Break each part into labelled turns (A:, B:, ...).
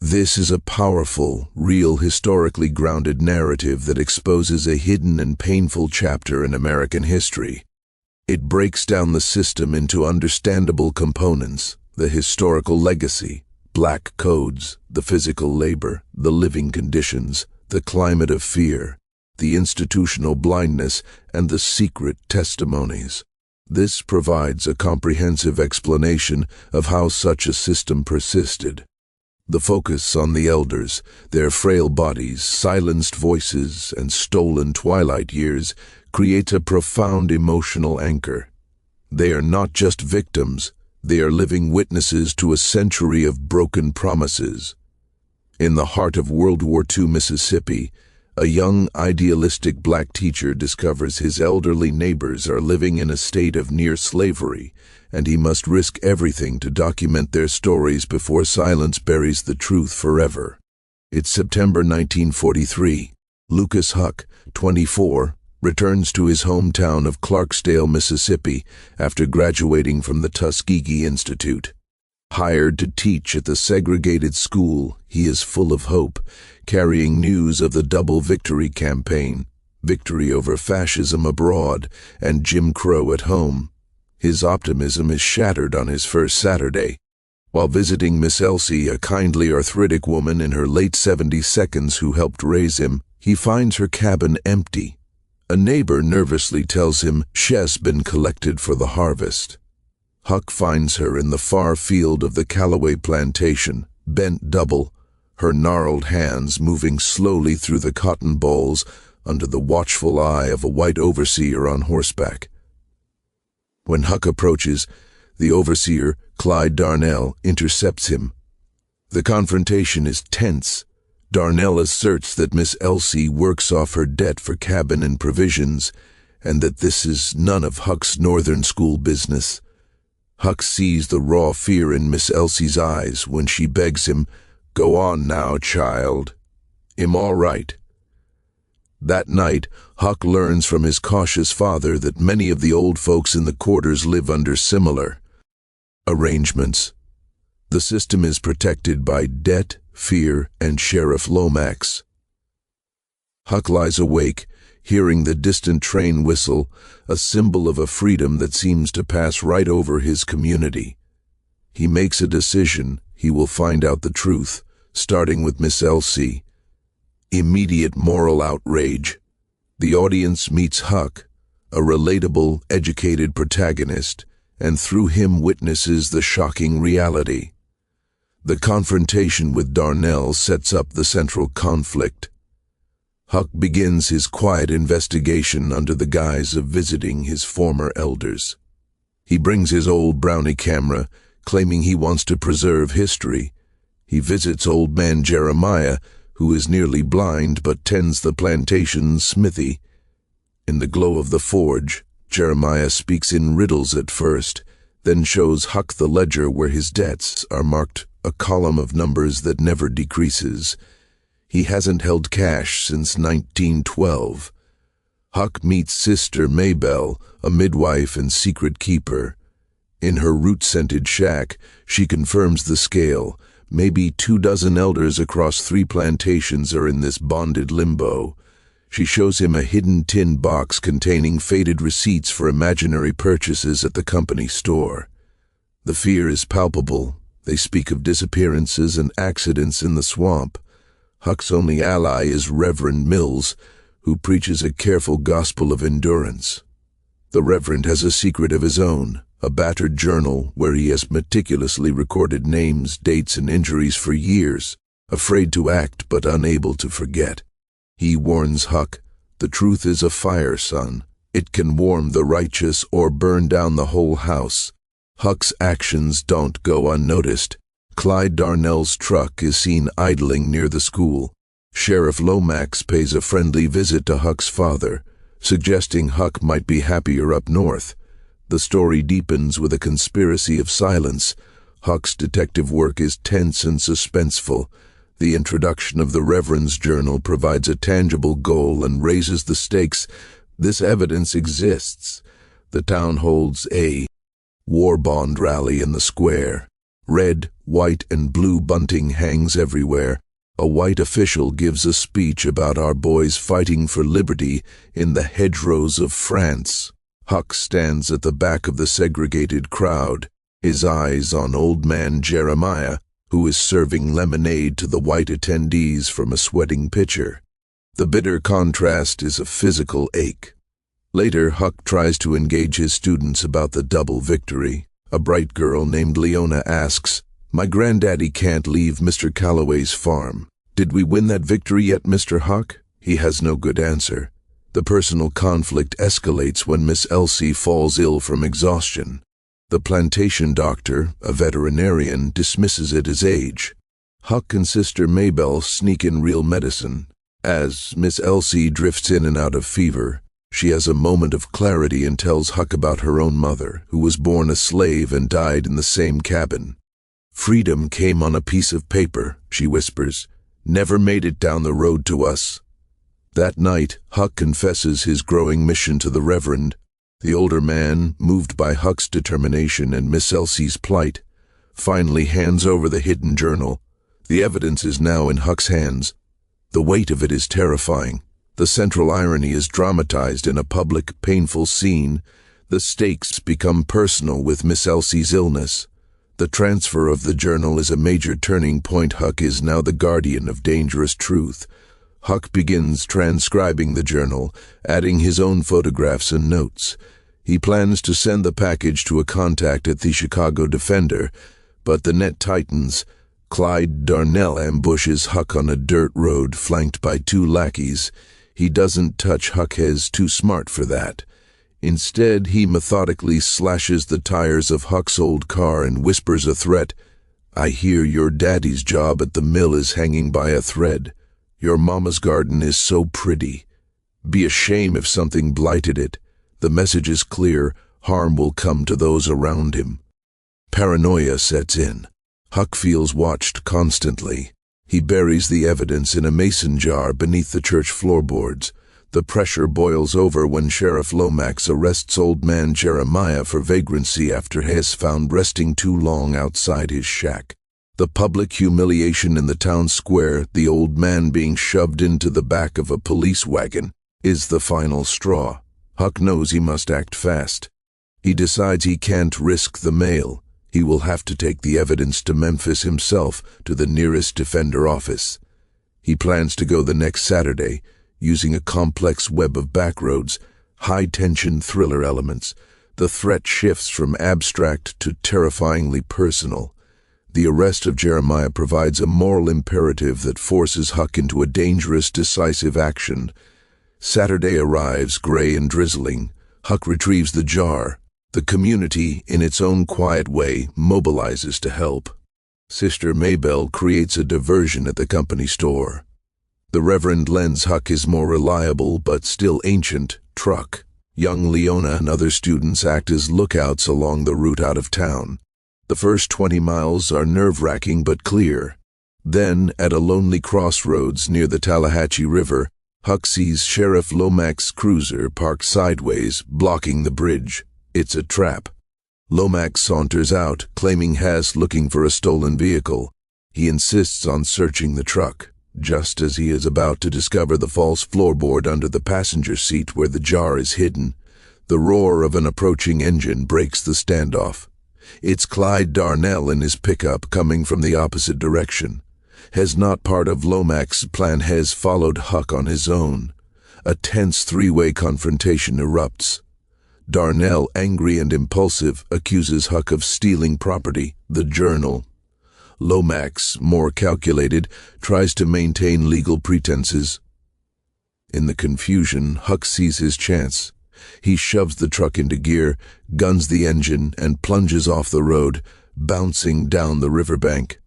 A: This is a powerful, real, historically grounded narrative that exposes a hidden and painful chapter in American history. It breaks down the system into understandable components: the historical legacy, black codes, the physical labor, the living conditions, the climate of fear, the institutional blindness, and the secret testimonies. This provides a comprehensive explanation of how such a system persisted. The focus on the elders, their frail bodies, silenced voices, and stolen twilight years creates a profound emotional anchor. They are not just victims, they are living witnesses to a century of broken promises. In the heart of World War II Mississippi, a young, idealistic black teacher discovers his elderly neighbors are living in a state of near slavery, and he must risk everything to document their stories before silence buries the truth forever. It's September 1943. Lucas Huck, 24, returns to his hometown of Clarksdale, Mississippi, after graduating from the Tuskegee Institute. Hired to teach at the segregated school, he is full of hope, carrying news of the Double Victory campaign, victory over fascism abroad, and Jim Crow at home. His optimism is shattered on his first Saturday. While visiting Miss Elsie, a kindly arthritic woman in her late 72s who helped raise him, he finds her cabin empty. A neighbor nervously tells him she's been collected for the harvest. Huck finds her in the far field of the Callaway plantation, bent double, her gnarled hands moving slowly through the cotton bolls under the watchful eye of a white overseer on horseback. When Huck approaches, the overseer, Clyde Darnell, intercepts him. The confrontation is tense. Darnell asserts that Miss Elsie works off her debt for cabin and provisions, and that this is none of Huck's northern school business. Huck sees the raw fear in Miss Elsie's eyes when she begs him, "Go on now, child. I'm all right." That night, Huck learns from his cautious father that many of the old folks in the quarters live under similar arrangements. The system is protected by debt, fear, and Sheriff Lomax. Huck lies awake, hearing the distant train whistle, a symbol of a freedom that seems to pass right over his community. He makes a decision: he will find out the truth, starting with Miss Elsie. Immediate moral outrage. The audience meets Huck, a relatable, educated protagonist, and through him witnesses the shocking reality. The confrontation with Darnell sets up the central conflict. Huck begins his quiet investigation under the guise of visiting his former elders. He brings his old Brownie camera, claiming he wants to preserve history. He visits old man Jeremiah, who is nearly blind but tends the plantation's smithy. In the glow of the forge, Jeremiah speaks in riddles at first, then shows Huck the ledger where his debts are marked, a column of numbers that never decreases. He hasn't held cash since 1912. Huck meets Sister Maybelle, a midwife and secret keeper. In her root-scented shack, she confirms the scale. Maybe 24 elders across 3 plantations are in this bonded limbo. She shows him a hidden tin box containing faded receipts for imaginary purchases at the company store. The fear is palpable. They speak of disappearances and accidents in the swamp. Huck's only ally is Reverend Mills, who preaches a careful gospel of endurance. The Reverend has a secret of his own, a battered journal where he has meticulously recorded names, dates, and injuries for years, afraid to act but unable to forget. He warns Huck, "The truth is a fire, son. It can warm the righteous or burn down the whole house." Huck's actions don't go unnoticed. Clyde Darnell's truck is seen idling near the school. Sheriff Lomax pays a friendly visit to Huck's father, suggesting Huck might be happier up north. The story deepens with a conspiracy of silence. Huck's detective work is tense and suspenseful. The introduction of the Reverend's journal provides a tangible goal and raises the stakes. This evidence exists. The town holds a war bond rally in the square. Red, white, and blue bunting hangs everywhere. A white official gives a speech about our boys fighting for liberty in the hedgerows of France. Huck stands at the back of the segregated crowd, his eyes on old man Jeremiah, who is serving lemonade to the white attendees from a sweating pitcher. The bitter contrast is a physical ache. Later, Huck tries to engage his students about the double victory. A bright girl named Leona asks, "My granddaddy can't leave Mr. Calloway's farm. Did we win that victory yet, Mr. Huck?" He has no good answer. The personal conflict escalates when Miss Elsie falls ill from exhaustion. The plantation doctor, a veterinarian, dismisses it as age. Huck and Sister Maybelle sneak in real medicine. As Miss Elsie drifts in and out of fever, she has a moment of clarity and tells Huck about her own mother, who was born a slave and died in the same cabin. "Freedom came on a piece of paper," she whispers, "never made it down the road to us." That night, Huck confesses his growing mission to the Reverend. The older man, moved by Huck's determination and Miss Elsie's plight, finally hands over the hidden journal. The evidence is now in Huck's hands. The weight of it is terrifying. The central irony is dramatized in a public, painful scene. The stakes become personal with Miss Elsie's illness. The transfer of the journal is a major turning point. Huck is now the guardian of dangerous truth. Huck begins transcribing the journal, adding his own photographs and notes. He plans to send the package to a contact at the Chicago Defender, but the net tightens. Clyde Darnell ambushes Huck on a dirt road flanked by 2 lackeys. He doesn't touch Huck, is too smart for that. Instead, he methodically slashes the tires of Huck's old car and whispers a threat. "I hear your daddy's job at the mill is hanging by a thread. Your mama's garden is so pretty. Be a shame if something blighted it." The message is clear: harm will come to those around him. Paranoia sets in. Huck feels watched constantly. He buries the evidence in a mason jar beneath the church floorboards. The pressure boils over when Sheriff Lomax arrests old man Jeremiah for vagrancy after he is found resting too long outside his shack. The public humiliation in the town square, the old man being shoved into the back of a police wagon, is the final straw. Huck knows he must act fast. He decides he can't risk the mail. He will have to take the evidence to Memphis himself, to the nearest Defender office. He plans to go the next Saturday, using a complex web of backroads, high-tension thriller elements. The threat shifts from abstract to terrifyingly personal. The arrest of Jeremiah provides a moral imperative that forces Huck into a dangerous, decisive action. Saturday arrives, gray and drizzling. Huck retrieves the jar. The community, in its own quiet way, mobilizes to help. Sister Maybelle creates a diversion at the company store. The Reverend lends Huck his more reliable, but still ancient, truck. Young Leona and other students act as lookouts along the route out of town. The first 20 miles are nerve-wracking but clear. Then, at a lonely crossroads near the Tallahatchie River, Huck sees Sheriff Lomax's cruiser parked sideways, blocking the bridge. It's a trap. Lomax saunters out, claiming Hess looking for a stolen vehicle. He insists on searching the truck, just as he is about to discover the false floorboard under the passenger seat where the jar is hidden. The roar of an approaching engine breaks the standoff. It's Clyde Darnell in his pickup coming from the opposite direction. Hes not part of Lomax's plan. Hes followed Huck on his own. A tense 3-way confrontation erupts. Darnell, angry and impulsive, accuses Huck of stealing property, the journal. Lomax, more calculated, tries to maintain legal pretenses. In the confusion, Huck sees his chance. He shoves the truck into gear, guns the engine, and plunges off the road, bouncing down the riverbank.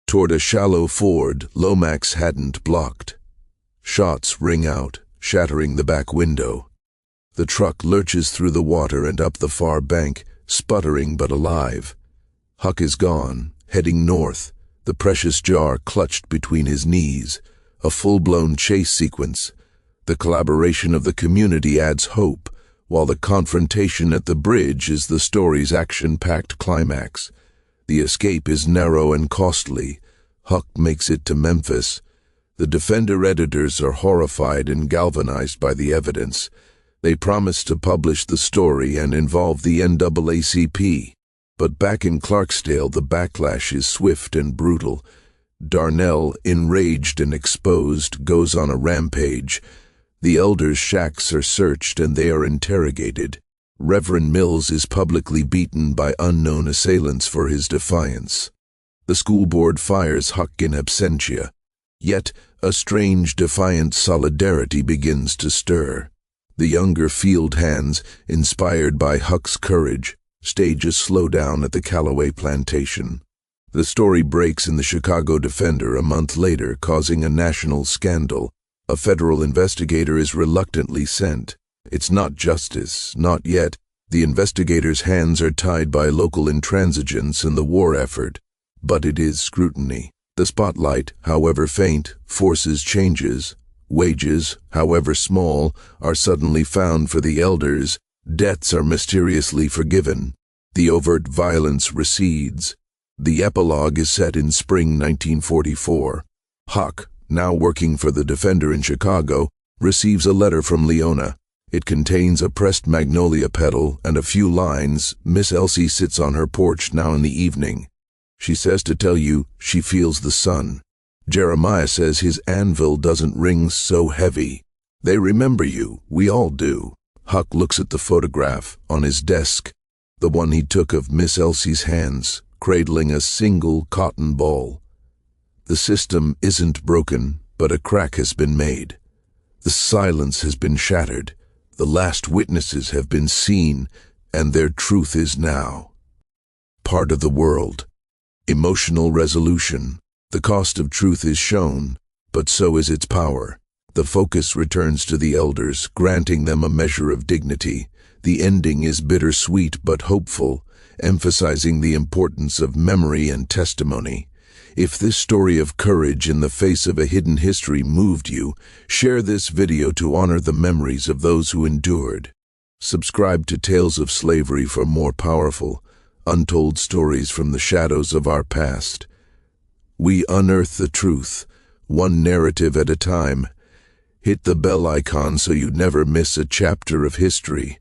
A: Toward a shallow ford Lomax hadn't blocked. Shots ring out, shattering the back window. The truck lurches through the water and up the far bank, sputtering but alive. Huck is gone, heading north, the precious jar clutched between his knees. A full-blown chase sequence. The collaboration of the community adds hope, while the confrontation at the bridge is the story's action-packed climax. The escape is narrow and costly. Huck makes it to Memphis. The Defender editors are horrified and galvanized by the evidence. They promise to publish the story and involve the NAACP. But back in Clarksdale, the backlash is swift and brutal. Darnell, enraged and exposed, goes on a rampage. The elders' shacks are searched and they are interrogated. Reverend Mills is publicly beaten by unknown assailants for his defiance. The school board fires Huck in absentia. Yet, a strange, defiant solidarity begins to stir. The younger field hands, inspired by Huck's courage, stage a slowdown at the Callaway plantation. The story breaks in the Chicago Defender a month later, causing a national scandal. A federal investigator is reluctantly sent. It's not justice, not yet. The investigator's hands are tied by local intransigence in the war effort, but it is scrutiny. The spotlight, however faint, forces changes. Wages, however small, are suddenly found for the elders. Debts are mysteriously forgiven. The overt violence recedes. The epilogue is set in spring 1944. Huck, now working for the Defender in Chicago, receives a letter from Leona. It contains a pressed magnolia petal and a few lines. Miss Elsie sits on her porch now in the evening. She says to tell you she feels the sun. Jeremiah says his anvil doesn't ring so heavy. They remember you, we all do. Huck looks at the photograph on his desk, the one he took of Miss Elsie's hands, cradling a single cotton ball. The system isn't broken, but a crack has been made. The silence has been shattered. The last witnesses have been seen, and their truth is now part of the world. Emotional resolution. The cost of truth is shown, but so is its power. The focus returns to the elders, granting them a measure of dignity. The ending is bittersweet but hopeful, emphasizing the importance of memory and testimony. If this story of courage in the face of a hidden history moved you, share this video to honor the memories of those who endured. Subscribe to Tales of Slavery for more powerful, untold stories from the shadows of our past. We unearth the truth, one narrative at a time. Hit the bell icon so you never miss a chapter of history.